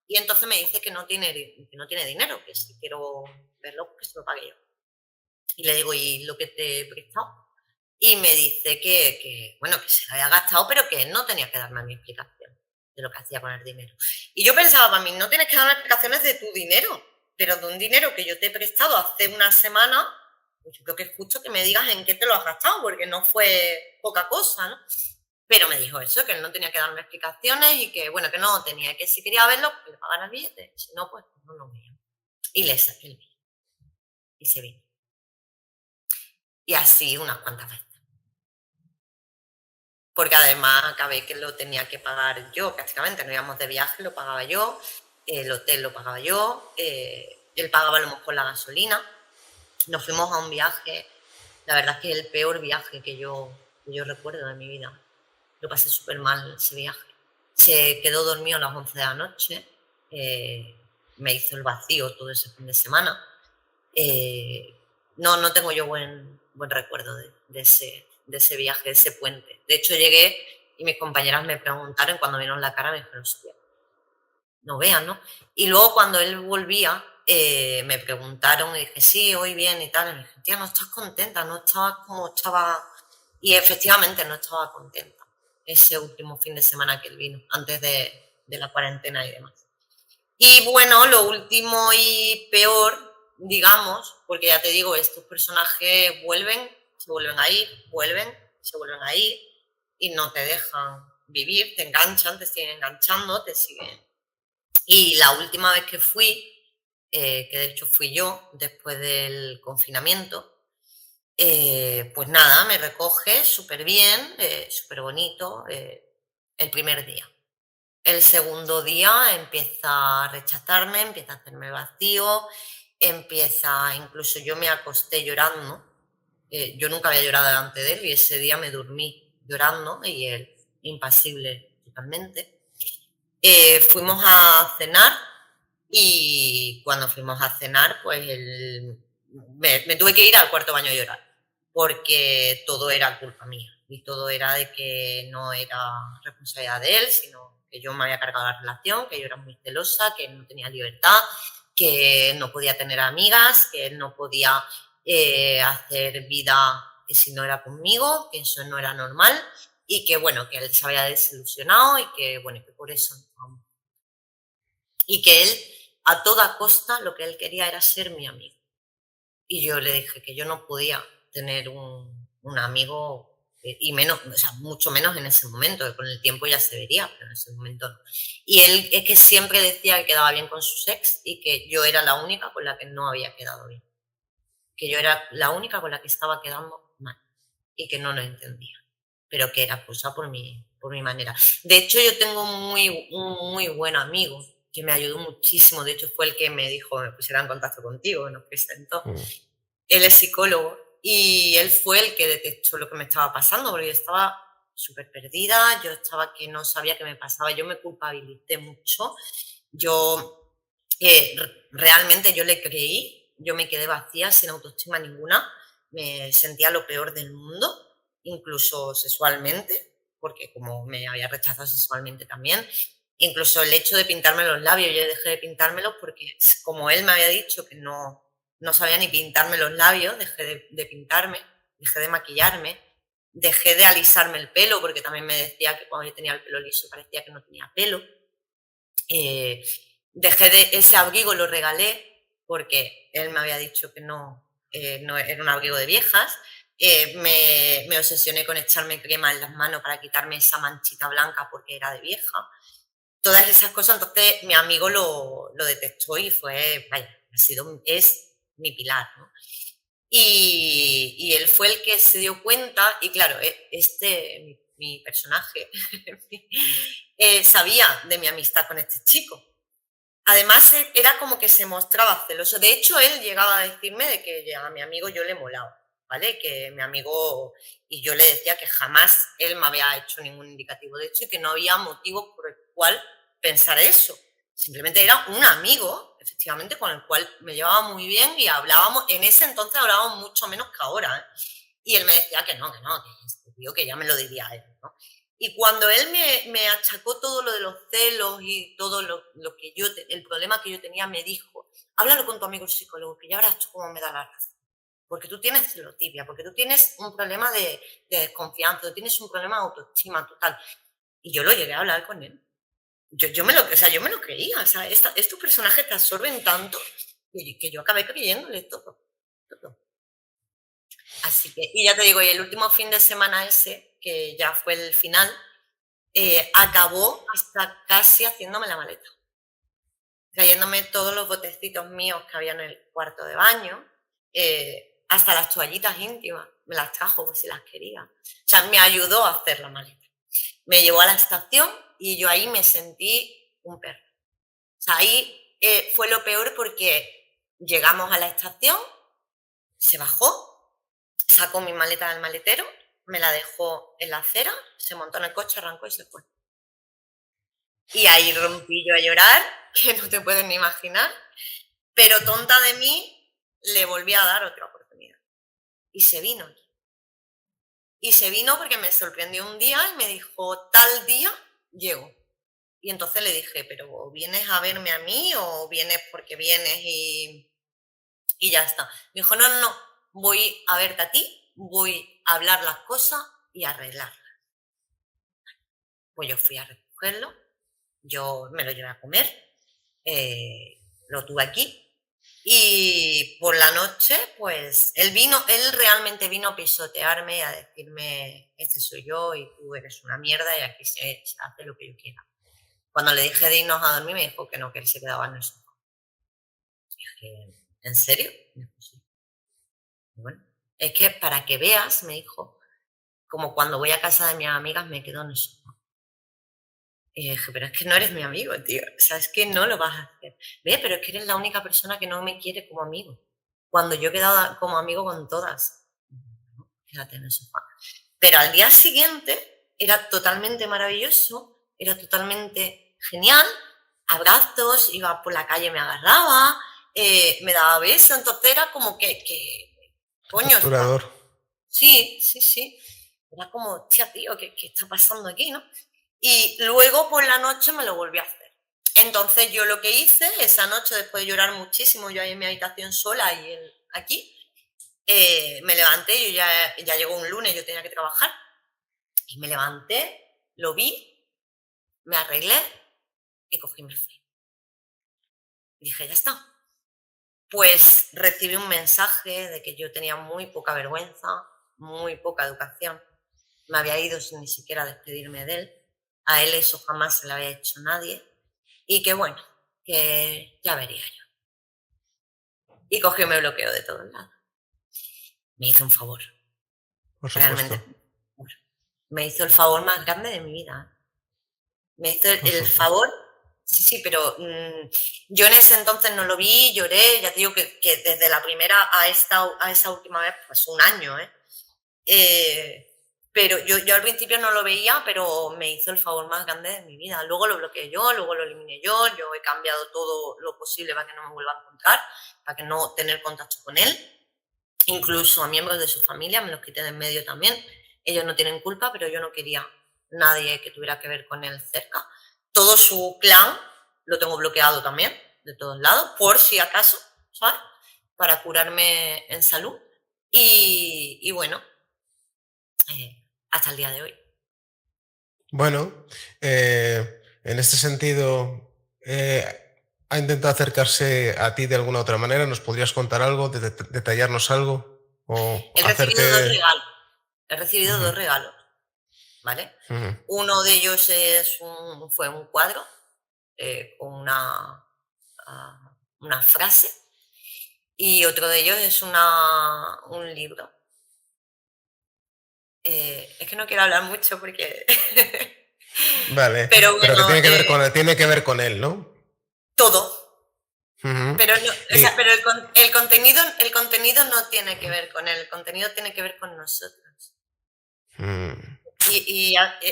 y entonces me dice que no tiene dinero, que si quiero verlo, que se lo pague yo. Y le digo, ¿y lo que te he prestado? Y me dice que se lo había gastado, pero que él no tenía que darme mi explicación de lo que hacía con el dinero. Y yo pensaba, para mí, no tienes que darme explicaciones de tu dinero, pero de un dinero que yo te he prestado hace una semana, pues yo creo que es justo que me digas en qué te lo has gastado, porque no fue poca cosa, ¿no? Pero me dijo eso, que él no tenía que darme explicaciones y que, bueno, que no tenía, que si quería verlo, pues le pagara el billete. Si no, pues no lo veía. Y le saqué el billete. Y se vino. Y así unas cuantas veces. Porque además acabé que lo tenía que pagar yo, prácticamente. Nos íbamos de viaje, lo pagaba yo, el hotel lo pagaba yo, él pagaba a lo mejor la gasolina. Nos fuimos a un viaje La verdad es que es el peor viaje que yo recuerdo de mi vida. Lo pasé súper mal ese viaje. Se quedó dormido a las 11 de la noche, me hizo el vacío todo ese fin de semana. No tengo yo buen recuerdo de ese viaje, de ese puente. De hecho, llegué y mis compañeras me preguntaron, cuando vieron la cara, me dijeron, hostia, no vean, ¿no? Y luego cuando él volvía, me preguntaron y dije, sí, hoy bien y tal. Y me dije, tía, no estás contenta, no estabas como estaba. Y efectivamente no estaba contenta ese último fin de semana que él vino, antes de la cuarentena y demás. Y bueno, lo último y peor, digamos, porque ya te digo, estos personajes vuelven, se vuelven a ir, vuelven, se vuelven a ir y no te dejan vivir, te enganchan, te siguen enganchando, te siguen. Y la última vez que fui, que de hecho fui yo después del confinamiento, pues nada, me recoge súper bien, súper bonito, el primer día. El segundo día empieza a rechazarme, empieza a hacerme vacío, incluso yo me acosté llorando. Yo nunca había llorado delante de él y ese día me dormí llorando y él impasible totalmente. Fuimos a cenar y cuando fuimos a cenar, pues me tuve que ir al cuarto baño a llorar, porque todo era culpa mía y todo era de que no era responsabilidad de él, sino que yo me había cargado la relación, que yo era muy celosa, que no tenía libertad, que no podía tener amigas, que él no podía hacer vida si no era conmigo, que eso no era normal y que bueno, que él se había desilusionado y que bueno, que por eso no. Y que él, a toda costa, lo que él quería era ser mi amigo. Y yo le dije que yo no podía tener un amigo, y menos, o sea, mucho menos en ese momento, que con el tiempo ya se vería, pero en ese momento no. Y él es que siempre decía que quedaba bien con sus ex y que yo era la única con la que no había quedado bien. Que yo era la única con la que estaba quedando mal y que no lo entendía, pero que era cosa por mi manera. De hecho, yo tengo un muy buen amigo que me ayudó muchísimo. De hecho, fue el que me dijo, me pusiera en contacto contigo, nos presentó. Él es psicólogo y él fue el que detectó lo que me estaba pasando, porque yo estaba súper perdida, yo estaba que no sabía qué me pasaba, yo me culpabilicé mucho, yo realmente yo le creí, yo me quedé vacía, sin autoestima ninguna, me sentía lo peor del mundo, incluso sexualmente, porque como me había rechazado sexualmente también, incluso el hecho de pintarme los labios, yo dejé de pintármelos porque como él me había dicho que no sabía ni pintarme los labios, dejé de pintarme, dejé de maquillarme, dejé de alisarme el pelo, porque también me decía que cuando yo tenía el pelo liso parecía que no tenía pelo. Ese abrigo lo regalé porque él me había dicho que no era un abrigo de viejas. Me obsesioné con echarme crema en las manos para quitarme esa manchita blanca porque era de vieja. Todas esas cosas, entonces mi amigo lo detectó y fue, vaya, es mi pilar, ¿no? Y él fue el que se dio cuenta, y claro, mi personaje, sabía de mi amistad con este chico. Además, era como que se mostraba celoso. De hecho, él llegaba a decirme de que a mi amigo yo le molaba, ¿vale? Que mi amigo, y yo le decía que jamás él me había hecho ningún indicativo de hecho y que no había motivo por el cual pensar eso. Simplemente era un amigo, efectivamente, con el cual me llevaba muy bien y hablábamos, en ese entonces hablábamos mucho menos que ahora, ¿eh? Y él me decía que no, que este tío que ya me lo diría él, ¿no? Y cuando él me achacó todo lo de los celos y todo lo que el problema que yo tenía, me dijo, háblalo con tu amigo el psicólogo, que ya verás tú cómo me da la razón. Porque tú tienes celotipia, porque tú tienes un problema de desconfianza, tú tienes un problema de autoestima total. Y yo lo llegué a hablar con él. Yo me lo creía. O sea, estos personajes te absorben tanto que yo acabé creyéndole todo. Así que, y ya te digo, y el último fin de semana ese, que ya fue el final, acabó hasta casi haciéndome la maleta, trayéndome todos los botecitos míos que había en el cuarto de baño, hasta las toallitas íntimas, me las trajo por si las quería. O sea, me ayudó a hacer la maleta. Me llevó a la estación y yo ahí me sentí un perro. O sea, ahí fue lo peor porque llegamos a la estación, se bajó sacó mi maleta del maletero, me la dejó en la acera, se montó en el coche, arrancó y se fue. Y ahí rompí yo a llorar, que no te puedes ni imaginar, pero tonta de mí le volví a dar otra oportunidad. Y se vino. Y se vino porque me sorprendió un día y me dijo, tal día llego. Y entonces le dije, pero ¿vienes a verme a mí o vienes porque vienes y ya está? Me dijo, no, no, no, voy a verte a ti, voy a hablar las cosas y a arreglarlas. Pues yo fui a recogerlo, yo me lo llevé a comer, lo tuve aquí y por la noche, pues él realmente vino a pisotearme, a decirme, este soy yo y tú eres una mierda y aquí se hace lo que yo quiera. Cuando le dije de irnos a dormir me dijo que no, que él se quedaba en el sofá. Dije, ¿en serio? Me dijo, sí. Bueno, es que para que veas, me dijo, como cuando voy a casa de mis amigas me quedo en el sofá. Y dije, pero es que no eres mi amigo, tío. O sea, es que no lo vas a hacer. Ve, pero es que eres la única persona que no me quiere como amigo. Cuando yo he quedado como amigo con todas. No, quédate en el sofá. Pero al día siguiente era totalmente maravilloso, era totalmente genial. Abrazos, iba por la calle, me agarraba, me daba besos. Entonces era como coño, Torturador. sí, sí, sí. Era como, tía, tío, ¿qué está pasando aquí, no? Y luego por la noche me lo volví a hacer. Entonces yo lo que hice esa noche, después de llorar muchísimo, yo ahí en mi habitación sola y él aquí, me levanté, ya llegó un lunes, yo tenía que trabajar, y me levanté, lo vi, me arreglé y cogí y me fui. Y dije, ya está. Pues recibí un mensaje de que yo tenía muy poca vergüenza, muy poca educación. Me había ido sin ni siquiera despedirme de él. A él eso jamás se le había hecho nadie. Y que bueno, que ya vería yo. Y cogí y me bloqueó de todos lados. Me hizo un favor. Por Realmente. supuesto. Me hizo el favor más grande de mi vida. Me hizo Por el supuesto. favor. Sí, pero yo en ese entonces no lo vi, lloré, ya te digo que desde la primera a esa última vez, pues un año, pero yo al principio no lo veía, pero me hizo el favor más grande de mi vida. Luego lo bloqueé yo, luego lo eliminé yo he cambiado todo lo posible para que no me vuelva a encontrar, para que no tener contacto con él. Incluso a miembros de su familia me los quité de en medio también. Ellos no tienen culpa, pero yo no quería nadie que tuviera que ver con él cerca. Todo su clan lo tengo bloqueado también, de todos lados, por si acaso, ¿sabes? Para curarme en salud. Y bueno, hasta el día de hoy. Bueno, en este sentido, ¿ha intentado acercarse a ti de alguna otra manera? ¿Nos podrías contar algo, detallarnos algo? ¿O He recibido dos hacerte...? regalos. He recibido Ujú, dos regalos, ¿vale? ujú. Uno de ellos fue un cuadro con una frase y otro de ellos es un libro. Es que no quiero hablar mucho porque... Vale, pero pero que bueno, tiene que ver con él, ¿no? todo. Ujú. Pero, no, o sea, Y- pero el contenido no tiene que ver con él, el contenido tiene que ver con nosotros. mm,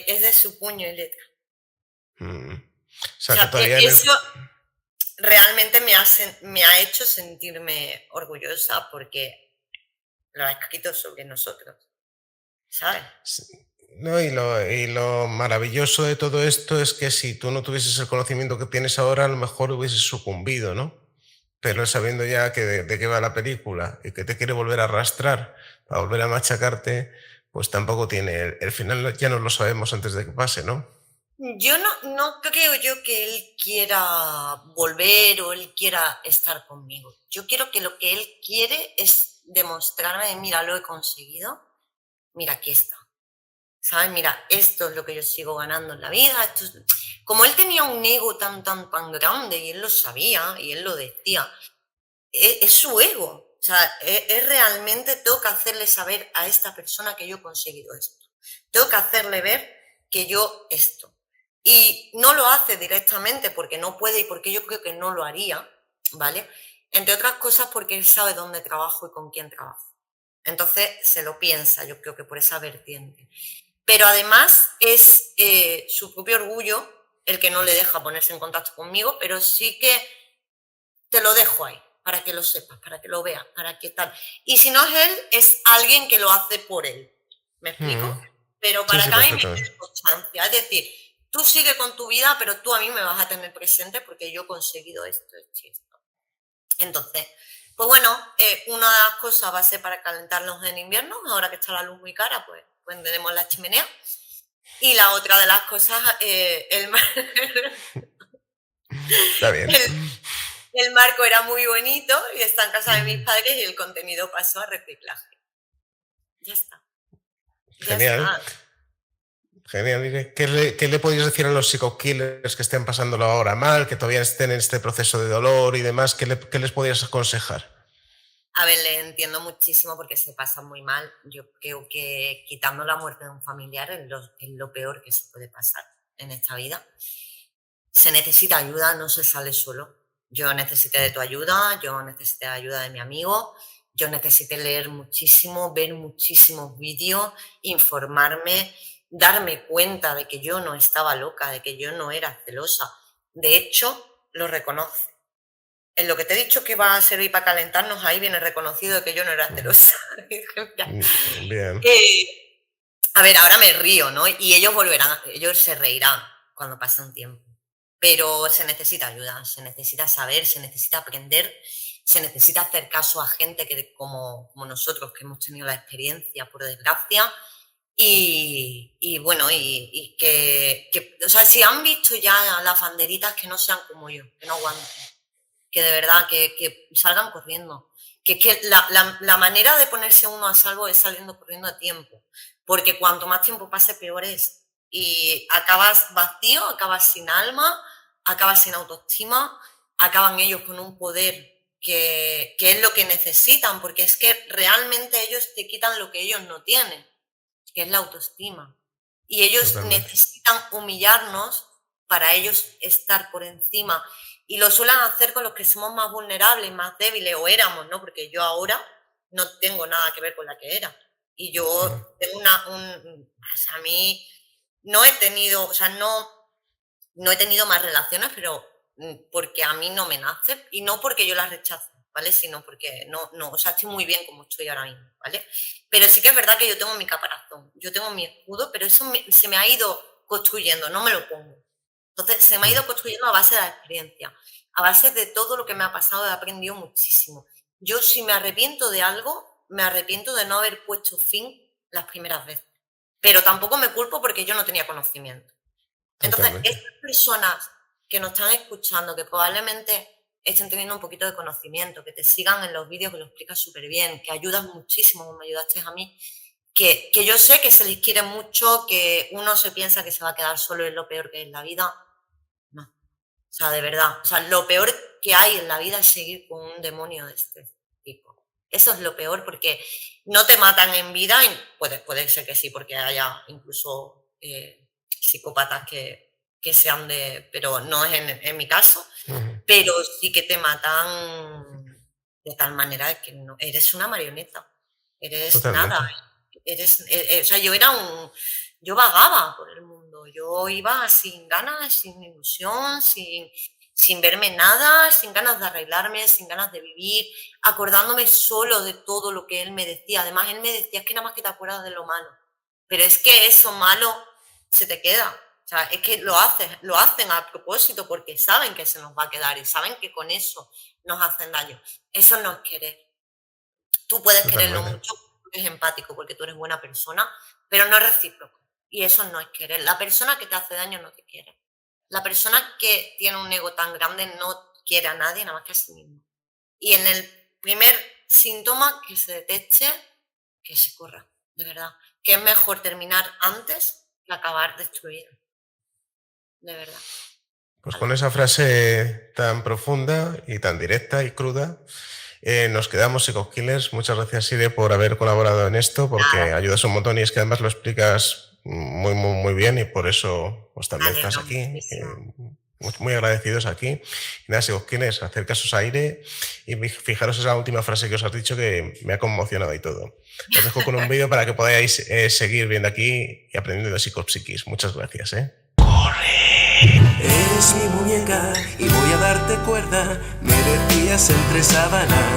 Es de su puño y letra. mm. O O sea, que sea, todavía eso realmente me ha hecho sentirme orgullosa porque lo ha escrito sobre nosotros, ¿sabes? Sí. No, y lo maravilloso de todo esto es que si tú no tuvieses el conocimiento que tienes ahora, a lo mejor hubieses sucumbido, ¿no? Pero sabiendo ya que de qué va la película y que te quiere volver a arrastrar para volver a machacarte, pues tampoco tiene. El final ya no lo sabemos antes de que pase, ¿no? Yo no creo yo que él quiera volver o él quiera estar conmigo. Yo quiero que lo que él quiere es demostrarme, mira, lo he conseguido, mira, aquí está. ¿Sabes? Mira, esto es lo que yo sigo ganando en la vida. Como él tenía un ego tan grande y él lo sabía y él lo decía, es su ego. O sea, es realmente, tengo que hacerle saber a esta persona que yo he conseguido esto. Tengo que hacerle ver que yo esto. Y no lo hace directamente porque no puede y porque yo creo que no lo haría, ¿vale? Entre otras cosas porque él sabe dónde trabajo y con quién trabajo. Entonces se lo piensa, yo creo que por esa vertiente. Pero además es su propio orgullo el que no le deja ponerse en contacto conmigo, pero sí que te lo dejo ahí, para que lo sepas, para que lo veas, para que tal. Y si no es él, es alguien que lo hace por él. ¿Me explico? Pero Sí, para sí, que a mí me perfectamente. dé constancia. Es decir, tú sigue con tu vida, pero tú a mí me vas a tener presente porque yo he conseguido esto, esto y esto. Entonces, pues bueno, una de las cosas va a ser para calentarnos en invierno, ahora que está la luz muy cara, pues tenemos la chimenea. Y la otra de las cosas, Está bien. el marco era muy bonito y está en casa de mis padres y el contenido pasó a reciclaje. Ya está. Ya Genial. está. Genial. Irene. ¿Qué le podéis decir a los psycho-killers que estén pasándolo ahora mal, que todavía estén en este proceso de dolor y demás? ¿Qué les podrías aconsejar? A ver, le entiendo muchísimo porque se pasa muy mal. Yo creo que quitando la muerte de un familiar es lo peor que se puede pasar en esta vida. Se necesita ayuda, no se sale solo. Yo necesité de tu ayuda, yo necesité ayuda de mi amigo, yo necesité leer muchísimo, ver muchísimos vídeos, informarme, darme cuenta de que yo no estaba loca, de que yo no era celosa. De hecho, lo reconoce. En lo que te he dicho que va a servir para calentarnos, ahí viene reconocido de que yo no era celosa. Bien. A ver, ahora me río, ¿no? Y ellos volverán, ellos se reirán cuando pase un tiempo. Pero se necesita ayuda, se necesita saber, se necesita aprender, se necesita hacer caso a gente como nosotros, que hemos tenido la experiencia, por desgracia. Y bueno, y que, o sea, si han visto ya las banderitas, que no sean como yo, que no aguanten, que de verdad, que salgan corriendo. Que es que la manera de ponerse uno a salvo es saliendo corriendo a tiempo, porque cuanto más tiempo pase, peor es. Y acabas vacío, acabas sin alma, acabas sin autoestima, acaban ellos con un poder que es lo que necesitan, porque es que realmente ellos te quitan lo que ellos no tienen, que es la autoestima. Y ellos Totalmente. necesitan humillarnos para ellos estar por encima. Y lo suelen hacer con los que somos más vulnerables, más débiles, o éramos, ¿no? Porque yo ahora no tengo nada que ver con la que era. Y yo tengo o sea, a mí no he tenido, o sea, no he tenido más relaciones, pero porque a mí no me nace y no porque yo las rechace, ¿vale? Sino porque no, o sea, estoy muy bien como estoy ahora mismo, ¿vale? Pero sí que es verdad que yo tengo mi caparazón, yo tengo mi escudo, pero eso se me ha ido construyendo, no me lo pongo. Entonces, se me ha ido construyendo a base de la experiencia, a base de todo lo que me ha pasado, he aprendido muchísimo. Yo, si me arrepiento de algo, me arrepiento de no haber puesto fin las primeras veces. Pero tampoco me culpo porque yo no tenía conocimiento. Entonces, Totalmente. estas personas que nos están escuchando, que probablemente estén teniendo un poquito de conocimiento, que te sigan en los vídeos, que lo explicas súper bien, que ayudas muchísimo, como me ayudaste a mí, que yo sé que se les quiere mucho, que uno se piensa que se va a quedar solo en lo peor que es la vida. No. O sea, de verdad. O sea, lo peor que hay en la vida es seguir con un demonio de este tipo. Eso es lo peor porque no te matan en vida, y puede ser que sí, porque haya incluso psicópatas que sean pero no es en mi caso, pero sí que te matan de tal manera que no, eres una marioneta, eres nada, Totalmente. o sea, yo vagaba por el mundo, yo iba sin ganas, sin ilusión, sin verme nada, sin ganas de arreglarme, sin ganas de vivir, acordándome solo de todo lo que él me decía. Además, él me decía, es que nada más que te acuerdas de lo malo, pero es que eso malo se te queda. O sea, es que lo hacen a propósito porque saben que se nos va a quedar y saben que con eso nos hacen daño. Eso no es querer. Tú puedes quererlo Totalmente. mucho porque es empático, porque tú eres buena persona, pero no es recíproco. Y eso no es querer. La persona que te hace daño no te quiere. La persona que tiene un ego tan grande no quiere a nadie nada más que a sí mismo. Y en el primer síntoma que se detecte, que se corra, de verdad. Que es mejor terminar antes que acabar destruido. De verdad. Pues ¿Vale? con esa frase tan profunda y tan directa y cruda, nos quedamos Psycho-Killers. Muchas gracias, Sire, por haber colaborado en esto, porque Nada, ayudas un montón y es que además lo explicas muy, muy, muy bien y por eso pues, me también estás alegro aquí. muchísimo. muy agradecidos aquí. Y nada, si os quieres, hacer casos a Aire y fijaros esa última frase que os has dicho que me ha conmocionado y todo. Os dejo con un vídeo para que podáis seguir viendo aquí y aprendiendo de psicopsiquis. Muchas gracias, Eres mi muñeca y voy a darte cuerda, me decías entre sábanas.